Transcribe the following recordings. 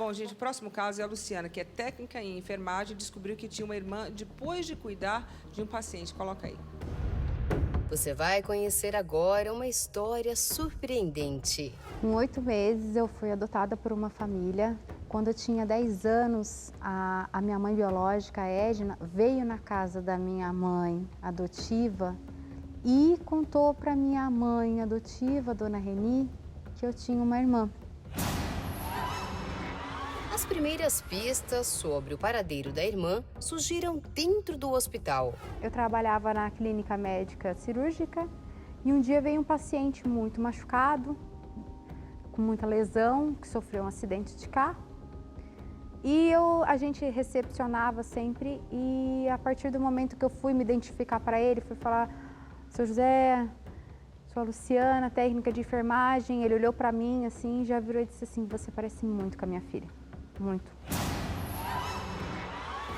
Bom, gente, o próximo caso é a Luciana, que é técnica em enfermagem e descobriu que tinha uma irmã depois de cuidar de um paciente. Coloca aí. Você vai conhecer agora uma história surpreendente. Com 8 meses, eu fui adotada por uma família. Quando eu tinha 10 anos, a minha mãe biológica, a Edna, veio na casa da minha mãe adotiva e contou para minha mãe adotiva, Dona Reni, que eu tinha uma irmã. As primeiras pistas sobre o paradeiro da irmã surgiram dentro do hospital. Eu trabalhava na clínica médica cirúrgica e um dia veio um paciente muito machucado, com muita lesão, que sofreu um acidente de carro. E a gente recepcionava sempre e a partir do momento que eu fui me identificar para ele, fui falar: Seu José, sou a Luciana, técnica de enfermagem. Ele olhou para mim assim, já virou e disse assim: você parece muito com a minha filha, muito.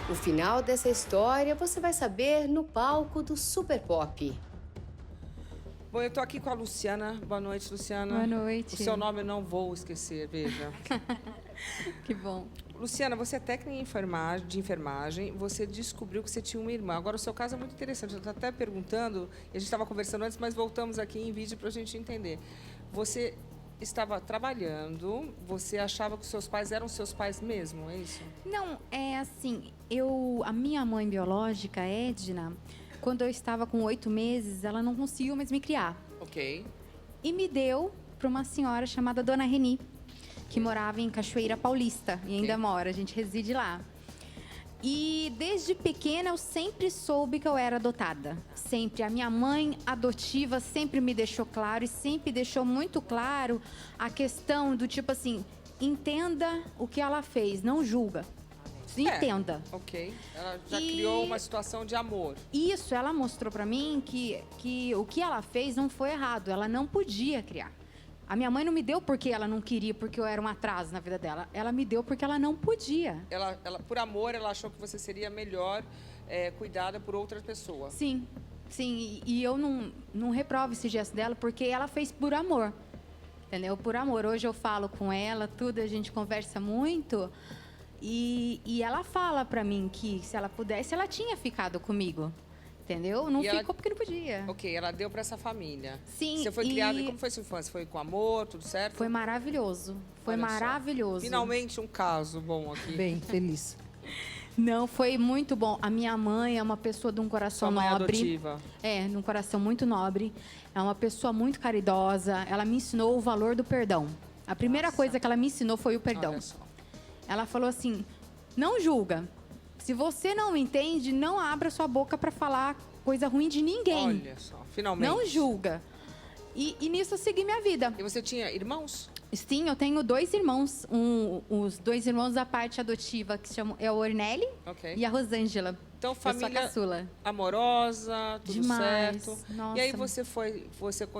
O final dessa história você vai saber no palco do Super Pop. Bom, eu tô aqui com a Luciana. Boa noite, Luciana. Boa noite. O seu nome eu não vou esquecer, veja. Que bom. Luciana, você é técnica de enfermagem, você descobriu que você tinha uma irmã. Agora, o seu caso é muito interessante. Eu estou até perguntando, e a gente estava conversando antes, mas voltamos aqui em vídeo para a gente entender. Você estava trabalhando, você achava que os seus pais eram seus pais mesmo, é isso? Não, é assim, a minha mãe biológica, Edna, quando eu estava com 8 meses, ela não conseguiu mais me criar. Ok. E me deu para uma senhora chamada Dona Reni, que morava em Cachoeira Paulista e ainda mora, a gente reside lá. E desde pequena eu sempre soube que eu era adotada. Sempre. A minha mãe adotiva sempre me deixou claro e sempre deixou muito claro a questão do tipo assim, entenda o que ela fez, não julga. Entenda. Ok. Ela já criou uma situação de amor. Isso, ela mostrou pra mim que o que ela fez não foi errado, ela não podia criar. A minha mãe não me deu porque ela não queria, porque eu era um atraso na vida dela. Ela me deu porque ela não podia. Ela, por amor, ela achou que você seria melhor cuidada por outra pessoa. Sim, sim. E eu não reprovo esse gesto dela porque ela fez por amor. Entendeu? Por amor. Hoje eu falo com ela, tudo, a gente conversa muito. E ela fala pra mim que se ela pudesse, ela tinha ficado comigo. Entendeu? Não ficou porque não podia. Ok, ela deu pra essa família. Sim. Você foi criada, e como foi sua infância? Foi com amor, tudo certo? Foi maravilhoso. Foi Olha maravilhoso. Só. Finalmente um caso bom aqui. Bem feliz. Não, foi muito bom. A minha mãe é uma pessoa de um coração Sua mãe nobre. Adotiva. É, de um coração muito nobre. É uma pessoa muito caridosa. Ela me ensinou o valor do perdão. A primeira coisa que ela me ensinou foi o perdão. Olha só. Ela falou assim: não julga. Se você não entende, não abra sua boca para falar coisa ruim de ninguém. Olha só, finalmente. Não julga. E nisso eu segui minha vida. E você tinha irmãos? Sim, eu tenho 2 irmãos. Os 2 irmãos da parte adotiva, que é o Ornelli e a Rosângela. Então, família eu sou a caçula. Amorosa, tudo Demais. certo. Nossa. E aí você foi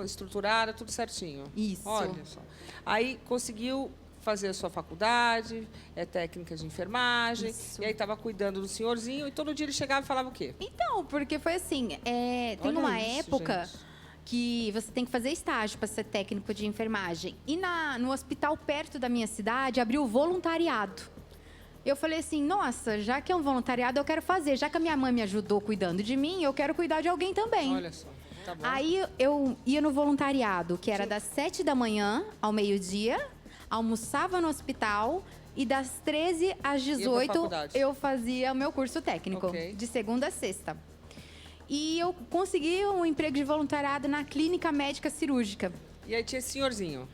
estruturada, tudo certinho. Isso. Olha só. Aí conseguiu fazer a sua faculdade, técnica de enfermagem. Isso. E aí estava cuidando do senhorzinho e todo dia ele chegava e falava o quê? Então, porque foi assim, tem Olha uma isso, época gente. que você tem que fazer estágio para ser técnico de enfermagem. E no hospital perto da minha cidade abriu voluntariado. Eu falei assim, nossa, já que é um voluntariado, eu quero fazer. Já que a minha mãe me ajudou cuidando de mim, eu quero cuidar de alguém também. Olha só, tá bom. Aí eu ia no voluntariado, que era das 7 da manhã ao meio-dia, almoçava no hospital e das 13 às 18 eu fazia o meu curso técnico, de segunda a sexta. E eu consegui um emprego de voluntariado na clínica médica cirúrgica. E aí tinha esse senhorzinho.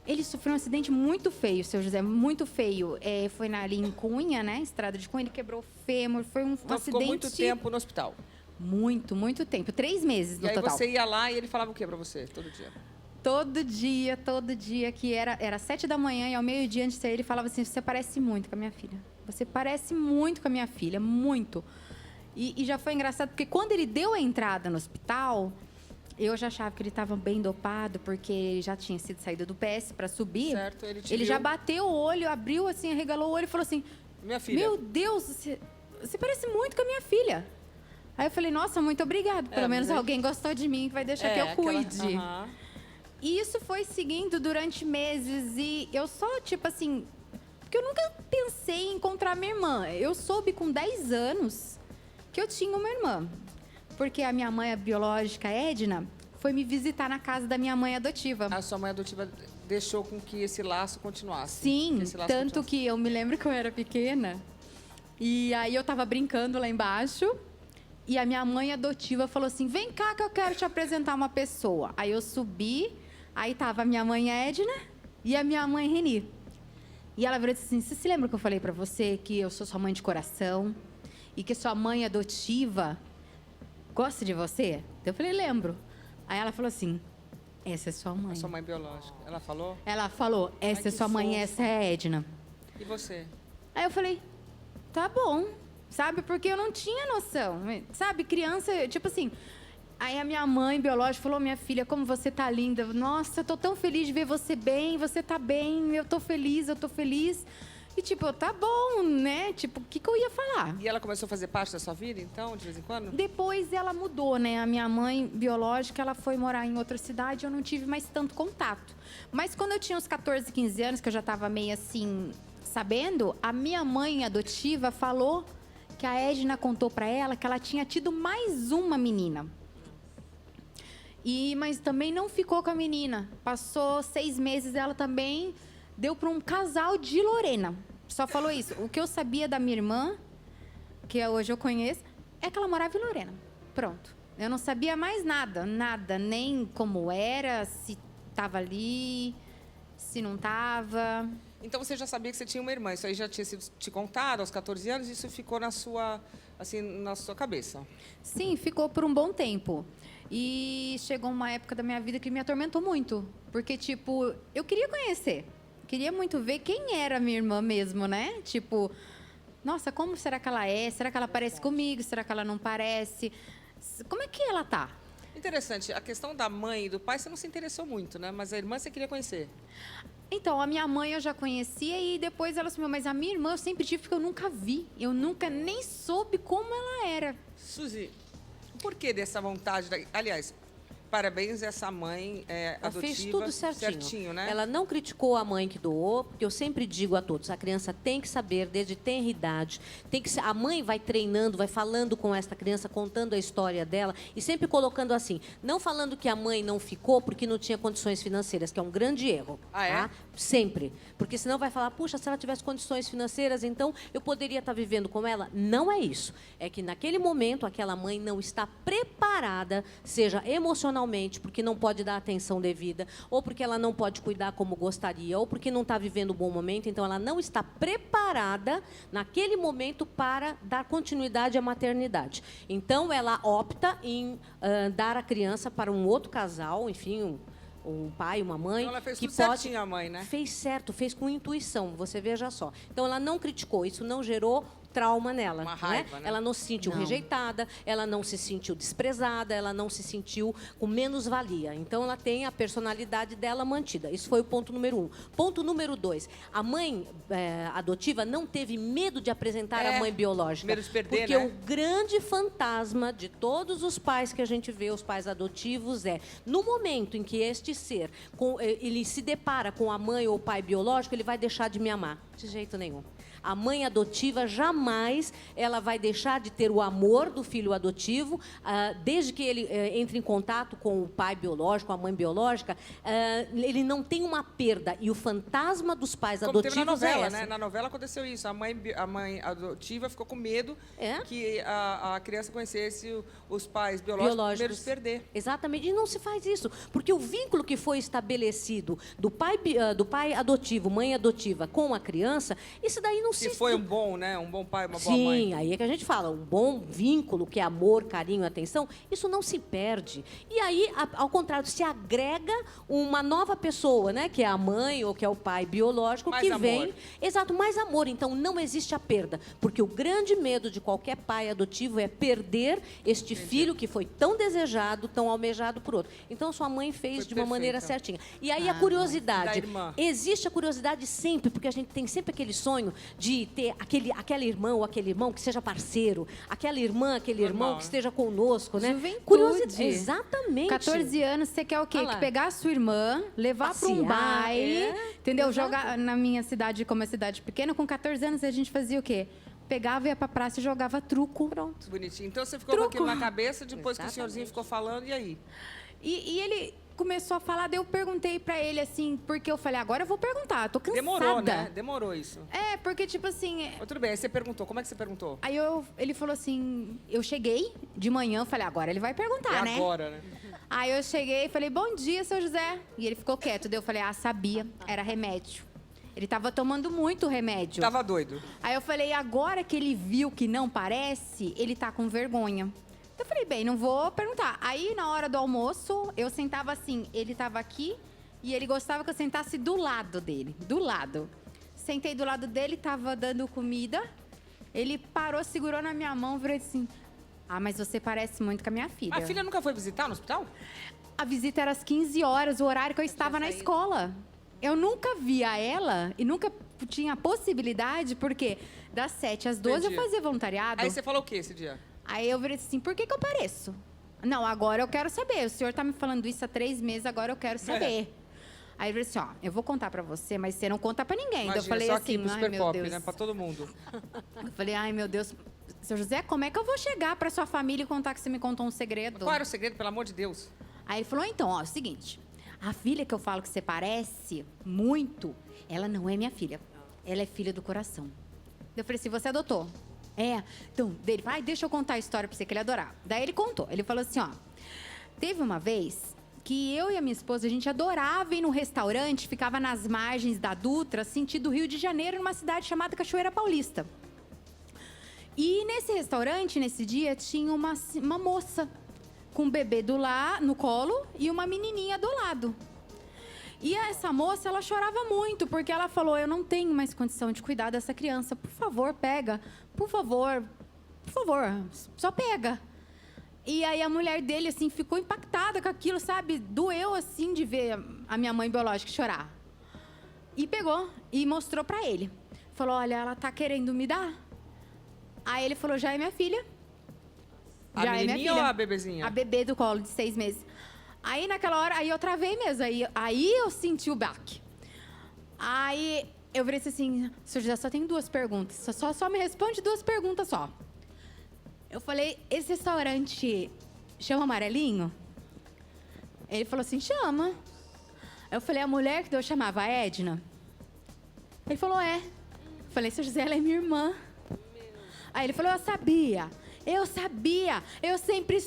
Ele sofreu um acidente muito feio, seu José, muito feio. Foi ali em Cunha, né? Estrada de Cunha, ele quebrou o fêmur, foi um Então acidente... ficou muito tempo no hospital. Muito, muito tempo. 3 meses no total. E aí você ia lá e ele falava o quê pra você, todo dia? Todo dia, que era 7 da manhã e ao meio-dia antes de sair, ele falava assim, você parece muito com a minha filha. Você parece muito com a minha filha, muito. E já foi engraçado, porque quando ele deu a entrada no hospital, eu já achava que ele estava bem dopado, porque ele já tinha sido saído do PS para subir. Certo, ele já bateu o olho, abriu assim, arregalou o olho e falou assim, minha filha. Meu Deus, você parece muito com a minha filha. Aí eu falei, nossa, muito obrigado. Pelo menos alguém gostou de mim, que vai deixar que eu cuide. E isso foi seguindo durante meses e eu só, tipo assim, Porque eu nunca pensei em encontrar minha irmã. Eu soube com 10 anos que eu tinha uma irmã. Porque a minha mãe biológica, Edna, foi me visitar na casa da minha mãe adotiva. A sua mãe adotiva deixou com que esse laço continuasse. Sim, tanto que eu me lembro que eu era pequena. E aí eu tava brincando lá embaixo. E a minha mãe adotiva falou assim, vem cá que eu quero te apresentar uma pessoa. Aí eu subi, aí tava a minha mãe Edna e a minha mãe Reni. E ela virou assim, você se lembra que eu falei pra você que eu sou sua mãe de coração? E que sua mãe adotiva gosta de você? Eu falei, lembro. Aí ela falou assim, essa é sua mãe. A sua mãe biológica. Ela falou? Essa é sua mãe, essa é a Edna. E você? Aí eu falei, tá bom, sabe? Porque eu não tinha noção, sabe? Criança, tipo assim... Aí a minha mãe biológica falou, minha filha, como você tá linda. Nossa, eu tô tão feliz de ver você bem, você tá bem, eu tô feliz. E tipo, tá bom, né? Tipo, o que eu ia falar? E ela começou a fazer parte da sua vida, então, de vez em quando? Depois ela mudou, né? A minha mãe biológica, ela foi morar em outra cidade, eu não tive mais tanto contato. Mas quando eu tinha uns 14, 15 anos, que eu já tava meio assim, sabendo, a minha mãe adotiva falou que a Edna contou pra ela que ela tinha tido mais uma menina. Mas também não ficou com a menina. Passou 6 meses, ela também deu para um casal de Lorena. Só falou isso. O que eu sabia da minha irmã, que hoje eu conheço, é que ela morava em Lorena. Pronto. Eu não sabia mais nada. Nada. Nem como era, se estava ali, se não estava. Então você já sabia que você tinha uma irmã. Isso aí já tinha sido te contado aos 14 anos? Isso ficou na sua cabeça? Sim, ficou por um bom tempo. E chegou uma época da minha vida que me atormentou muito. Porque, tipo, eu queria conhecer. Queria muito ver quem era a minha irmã mesmo, né? Tipo, nossa, como será que ela é? Será que ela parece comigo? Será que ela não parece? Como é que ela tá? Interessante. A questão da mãe e do pai você não se interessou muito, né? Mas a irmã você queria conhecer. Então, a minha mãe eu já conhecia e depois ela sumiu. Mas a minha irmã eu sempre tive porque eu nunca vi. Eu nunca nem soube como ela era. Suzy, por que dessa vontade? Aliás, parabéns, essa mãe Ela adotiva. fez tudo certinho. Né? Ela não criticou a mãe que doou, porque eu sempre digo a todos, a criança tem que saber desde tenra idade, a mãe vai treinando, vai falando com esta criança, contando a história dela e sempre colocando assim, não falando que a mãe não ficou porque não tinha condições financeiras, que é um grande erro. Ah, é? Tá? Sempre. Porque senão vai falar, puxa, se ela tivesse condições financeiras, então eu poderia estar vivendo com ela. Não é isso. É que naquele momento aquela mãe não está preparada, seja emocionalmente, porque não pode dar atenção devida, ou porque ela não pode cuidar como gostaria, ou porque não está vivendo um bom momento, então ela não está preparada naquele momento para dar continuidade à maternidade. Então ela opta em dar a criança para um outro casal, enfim, um pai, uma mãe. Então ela fez que tudo pode... certinho, a mãe, né? Fez certo, fez com intuição, você veja só. Então ela não criticou, isso não gerou trauma nela. Uma raiva, né? Ela não se sentiu rejeitada, ela não se sentiu desprezada, ela não se sentiu com menos-valia. Então ela tem a personalidade dela mantida. Isso foi o ponto número 1. Ponto número 2. A mãe adotiva não teve medo de apresentar a mãe biológica. Medo de perder, porque né? o grande fantasma de todos os pais que a gente vê, os pais adotivos, no momento em que este ser, ele se depara com a mãe ou o pai biológico, ele vai deixar de me amar. De jeito nenhum. A mãe adotiva jamais ela vai deixar de ter o amor do filho adotivo, desde que ele entre em contato com o pai biológico, a mãe biológica, ele não tem uma perda. E o fantasma dos pais Como adotivos teve na novela, é essa. né? Na novela aconteceu isso. A mãe adotiva ficou com medo que a criança conhecesse os pais biológicos, primeiro de perder. Exatamente. E não se faz isso. Porque o vínculo que foi estabelecido do pai adotivo, mãe adotiva, com a criança, isso daí não Se foi um bom, né? Um bom pai, uma boa Sim, mãe. Sim, aí é que a gente fala, um bom vínculo, que é amor, carinho, atenção, isso não se perde. E aí, ao contrário, se agrega uma nova pessoa, né? Que é a mãe ou que é o pai biológico, Mais que amor. vem... Exato, mais amor. Então, não existe a perda. Porque o grande medo de qualquer pai adotivo é perder este filho que foi tão desejado, tão almejado por outro. Então, sua mãe fez Foi de uma perfeito, maneira então. certinha. E aí, a Da curiosidade. irmã. Existe a curiosidade sempre, porque a gente tem sempre sempre aquele sonho de ter aquela irmã ou aquele irmão que seja parceiro, aquela irmã, aquele irmão que esteja conosco, né? Juventude. Curiosidade. Exatamente. 14 anos, você quer o quê? Olha lá. Que pegar a sua irmã, levar para um Passear, baile, entendeu? Exato. Jogar na minha cidade, como é cidade pequena, com 14 anos a gente fazia o quê? Pegava, ia pra praça e jogava truco. Pronto. Bonitinho. Então você ficou com aquilo na cabeça, depois que o senhorzinho ficou falando, e aí? E ele começou a falar, daí eu perguntei pra ele assim, porque eu falei, agora eu vou perguntar, eu tô cansada. Demorou, né? Demorou isso. É, porque tipo assim, Mas tudo bem, aí você perguntou. Como é que você perguntou? aí ele falou assim, eu cheguei de manhã, eu falei, agora ele vai perguntar, É né? agora, né? Aí eu cheguei e falei, bom dia, seu José. E ele ficou quieto, daí eu falei, sabia, era remédio. Ele tava tomando muito remédio. Tava doido. Aí eu falei, agora que ele viu que não parece, ele tá com vergonha. Eu falei, bem, não vou perguntar. Aí, na hora do almoço, eu sentava assim, ele tava aqui e ele gostava que eu sentasse do lado dele, do lado. Sentei do lado dele, tava dando comida, ele parou, segurou na minha mão, virou assim, mas você parece muito com a minha filha. A filha nunca foi visitar no hospital? A visita era às 15 horas, o horário que eu estava na escola. Eu nunca via ela e nunca tinha a possibilidade, porque das 7 às 12 Entendi. eu fazia voluntariado. Aí você falou o quê esse dia? Aí eu virei assim, por que eu pareço? Não, agora eu quero saber. O senhor tá me falando isso há 3 meses, agora eu quero saber. Aí eu falei assim, eu vou contar pra você, mas você não conta pra ninguém. Imagina, Então eu falei só assim, aqui pro ai Super meu Pop, Deus. né? Pra todo mundo. Eu falei, ai meu Deus, seu José, como é que eu vou chegar pra sua família e contar que você me contou um segredo? Qual era o segredo, pelo amor de Deus? Aí ele falou, então, é o seguinte, a filha que eu falo que você parece muito, ela não é minha filha, ela é filha do coração. Eu falei assim, você adotou? É. Então, dele, deixa eu contar a história pra você, que ele adorar. Daí ele contou, ele falou assim, teve uma vez que eu e a minha esposa, a gente adorava ir num restaurante, ficava nas margens da Dutra, sentido Rio de Janeiro, numa cidade chamada Cachoeira Paulista. E nesse restaurante, nesse dia, tinha uma moça com um bebê no colo e uma menininha do lado. E essa moça, ela chorava muito, porque ela falou, eu não tenho mais condição de cuidar dessa criança. Por favor, pega. Por favor, só pega. E aí a mulher dele, assim, ficou impactada com aquilo, sabe? Doeu, assim, de ver a minha mãe biológica chorar. E pegou e mostrou pra ele. Falou, olha, ela tá querendo me dar. Aí ele falou, já é minha filha. A Já é minha menininha ou filha. a bebezinha? A bebê do colo, de 6 meses. Aí, naquela hora, aí eu travei mesmo. Aí eu senti o baque. Aí eu virei assim, senhor José, só tenho 2 perguntas. Só me responde 2 perguntas só. Eu falei, esse restaurante chama Amarelinho? Ele falou assim, chama. Eu falei, a mulher que eu chamava Edna? Ele falou, é. Eu falei, senhor José, ela é minha irmã. Aí ele falou, eu sabia, eu sempre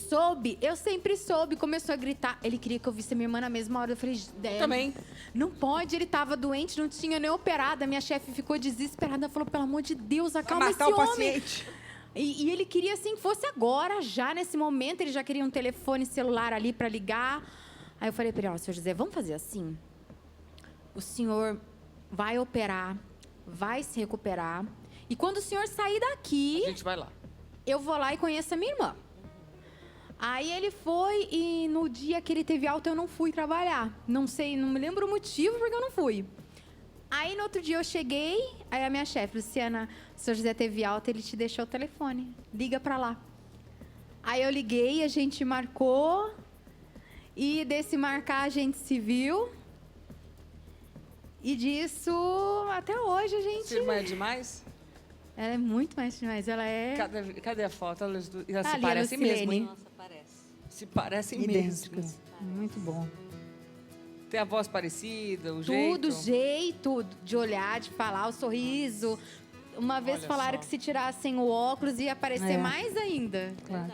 soube. Começou a gritar. Ele queria que eu visse a minha irmã na mesma hora. Eu falei, Também. não pode, ele estava doente, não tinha nem operado. A minha chefe ficou desesperada, falou, pelo amor de Deus, acalma esse matar o homem. paciente. E ele queria, assim, que fosse agora, já nesse momento. Ele já queria um telefone celular ali para ligar. Aí eu falei para ele, senhor José, vamos fazer assim? O senhor vai operar, vai se recuperar. E quando o senhor sair daqui, A gente vai lá. eu vou lá e conheço a minha irmã. Aí ele foi e no dia que ele teve alta eu não fui trabalhar. Não sei, não me lembro o motivo porque eu não fui. Aí no outro dia eu cheguei, aí a minha chefe, Luciana, o senhor José teve alta, ele te deixou o telefone. Liga pra lá. Aí eu liguei, a gente marcou. E desse marcar a gente se viu. E disso, até hoje a gente... Sua irmã é demais? Ela é muito mais demais, ela é... Cadê a foto? Elas se Ali, parecem a Luciene. mesmo, hein? Nossa, parece. Se parecem Idênticas. mesmo. Muito bom. Tem a voz parecida, o Tudo, jeito. jeito de olhar, de falar, o sorriso. Uma vez Olha falaram só. que se tirassem o óculos ia aparecer É. mais ainda. Claro.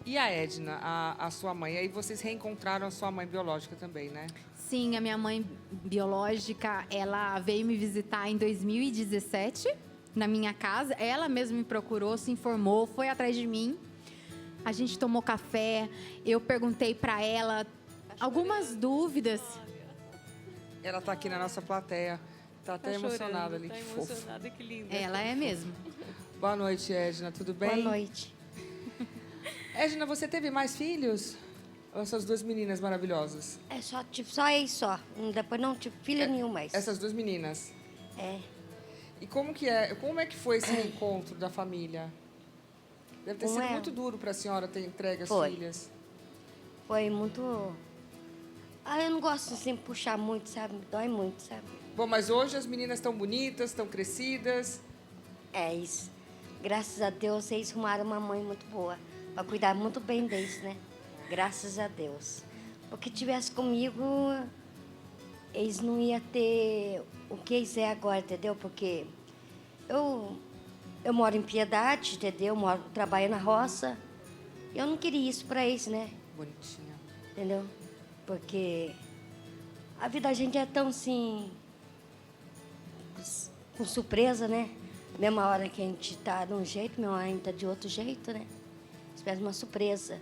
E a Edna, a sua mãe? Aí vocês reencontraram a sua mãe biológica também, né? Sim, a minha mãe biológica, ela veio me visitar em 2017, na minha casa. Ela mesma me procurou, se informou, foi atrás de mim. A gente tomou café, eu perguntei pra ela algumas dúvidas. Ela tá aqui na nossa plateia. Tá até emocionada ali. Que fofo. que linda. Ela é mesmo. Boa noite, Edna. Tudo bem? Boa noite. Edna, você teve mais filhos? Ou essas 2 meninas maravilhosas? É só, tive só ex só. Depois não tive filha nenhuma mais. Essas 2 meninas. É. E como que foi esse reencontro da família? Deve ter Como sido é? muito duro para a senhora ter entregue as Foi. filhas. Foi muito... eu não gosto assim de puxar muito, sabe? Dói muito, sabe? Bom, mas hoje as meninas estão bonitas, estão crescidas. É isso. Graças a Deus, eles arrumaram uma mãe muito boa. Para cuidar muito bem deles, né? Graças a Deus. Porque tivesse comigo, eles não iam ter o que eles é agora, entendeu? Porque eu moro em Piedade, entendeu? Trabalho na roça. Eu não queria isso para eles, né? Bonitinha. Entendeu? Porque a vida da gente é tão assim, com surpresa, né? Mesma hora que a gente está de um jeito, mesma hora a gente está de outro jeito, né? Espera uma surpresa.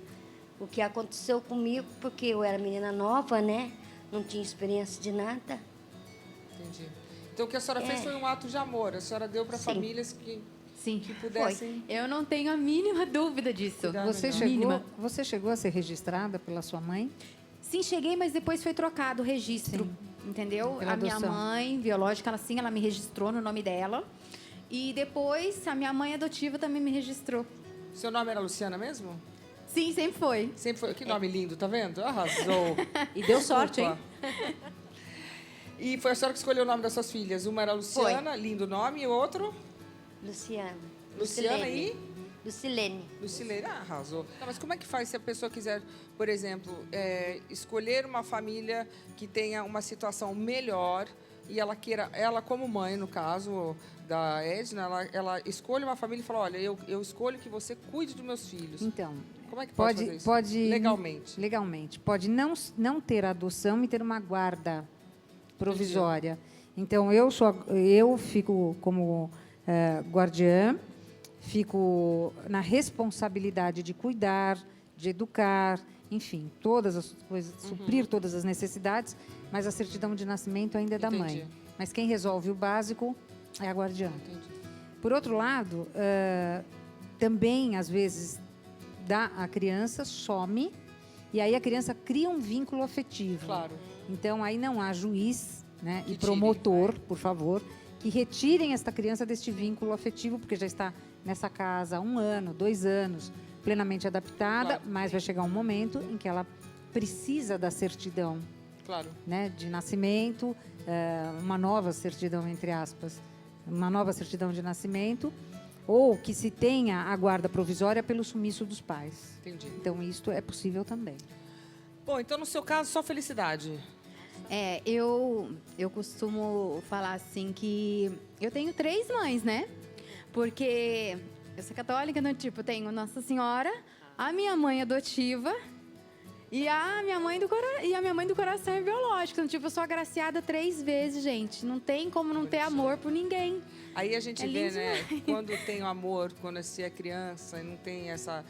O que aconteceu comigo, porque eu era menina nova, né? Não tinha experiência de nada. Entendi. Então, o que a senhora fez foi um ato de amor. A senhora deu para Sim. famílias que Sim. pudessem... Eu não tenho a mínima dúvida disso. Cuidar Você melhor. você chegou a ser registrada pela sua mãe? Sim, cheguei, mas depois foi trocado o registro. Entendeu? Pela A minha adoção. mãe biológica, ela me registrou no nome dela. E depois a minha mãe adotiva também me registrou. Seu nome era Luciana mesmo? Sim, sempre foi. Sempre foi. Que nome lindo, tá vendo? Arrasou. E deu sorte, hein? Desculpa. E foi a senhora que escolheu o nome das suas filhas. Uma era Luciana, lindo nome, e o outro? Luciana. Luciana e? Lucilene. Lucilene. Ah, arrasou. Não, mas como é que faz se a pessoa quiser, por exemplo, escolher uma família que tenha uma situação melhor e ela queira, ela como mãe, no caso da Edna, ela escolhe uma família e fala, olha, eu escolho que você cuide dos meus filhos. Então, Como é que pode fazer isso? pode Legalmente. Legalmente. Pode não ter adoção e ter uma guarda provisória. Então, eu fico como guardiã, fico na responsabilidade de cuidar, de educar, enfim, todas as coisas, suprir todas as necessidades, mas a certidão de nascimento ainda é da Entendi. mãe. Mas quem resolve o básico é a guardiã. Entendi. Por outro lado, também, às vezes, a criança some e aí a criança cria um vínculo afetivo. Claro. Então, aí não há juiz, né, Que e tire, promotor, por favor, que retirem esta criança deste vínculo afetivo, porque já está nessa casa há 1 ano, 2 anos, plenamente adaptada, Claro. mas vai chegar um momento em que ela precisa da certidão, Claro. né, de nascimento, uma nova certidão, entre aspas, uma nova certidão de nascimento, ou que se tenha a guarda provisória pelo sumiço dos pais. Entendi. Então, isto é possível também. Bom, então no seu caso, só felicidade. Eu costumo falar assim que eu tenho 3 mães, né? Porque eu sou católica, então, tipo, tenho Nossa Senhora, a minha mãe adotiva e a minha mãe do coração é biológica. Então, tipo, eu sou agraciada 3 vezes, gente. Não tem como não ter amor por ninguém. Aí a gente É vê, lindo né, quando tem o amor, quando se é criança e não tem essa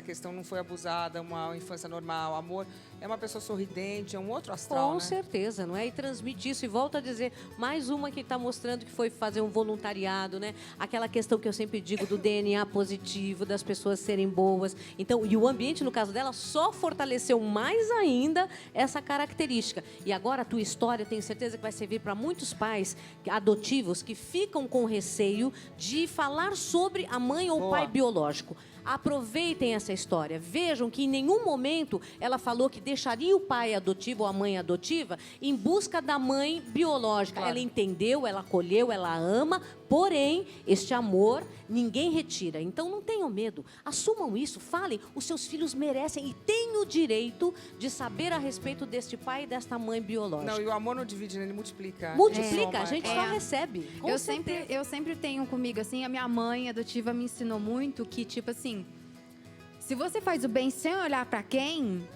questão, não foi abusada, uma infância normal, amor, é uma pessoa sorridente, é um outro astral, Com né? certeza, não é? E transmite isso. E volto a dizer, mais uma que está mostrando que foi fazer um voluntariado, né? Aquela questão que eu sempre digo do DNA positivo, das pessoas serem boas. Então, e o ambiente, no caso dela, só fortaleceu mais ainda essa característica. E agora a tua história, tenho certeza que vai servir para muitos pais adotivos que ficam com receio de falar sobre a mãe ou o Boa. pai biológico. Aproveitem essa história. Vejam que em nenhum momento ela falou que deixaria o pai adotivo ou a mãe adotiva em busca da mãe biológica. Claro. Ela entendeu, ela acolheu, ela ama, porém, este amor ninguém retira. Então não tenham medo. Assumam isso, falem. Os seus filhos merecem e têm o direito de saber a respeito deste pai e desta mãe biológica. Não, e o amor não divide, né? Ele multiplica. Multiplica, Soma. a gente só recebe. Com Eu certeza. sempre tenho comigo, assim, a minha mãe adotiva me ensinou muito que, tipo assim, se você faz o bem sem olhar pra quem,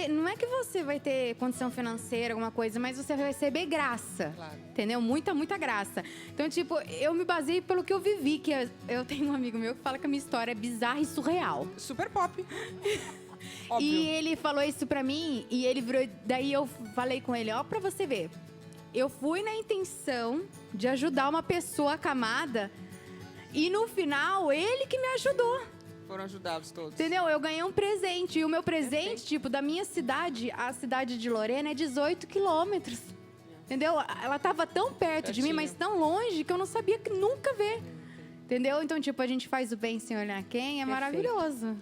não é que você vai ter condição financeira, alguma coisa, mas você vai receber graça. Claro. Entendeu? Muita, muita graça. Então, tipo, eu me baseei pelo que eu vivi, que eu tenho um amigo meu que fala que a minha história é bizarra e surreal. Super pop. Óbvio. E ele falou isso pra mim, e ele virou. Daí eu falei com ele, ó, pra você ver. Eu fui na intenção de ajudar uma pessoa acamada, e no final, ele que me ajudou. Foram ajudados todos. Entendeu? Eu ganhei um presente. E o meu presente, tipo, da minha cidade, a cidade de Lorena, é 18 quilômetros. Entendeu? Ela estava tão perto de mim, mas tão longe que eu não sabia que nunca ver. Entendeu? Então, tipo, a gente faz o bem sem olhar quem, é maravilhoso.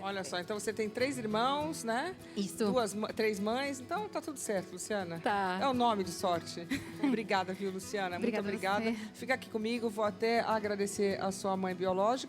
Olha só, então você tem 3 irmãos, né? Isso. 3 mães, então tá tudo certo, Luciana. Tá. É o nome de sorte. Obrigada, viu, Luciana? Obrigada Muito a obrigada. você. Fica aqui comigo, vou até agradecer a sua mãe biológica.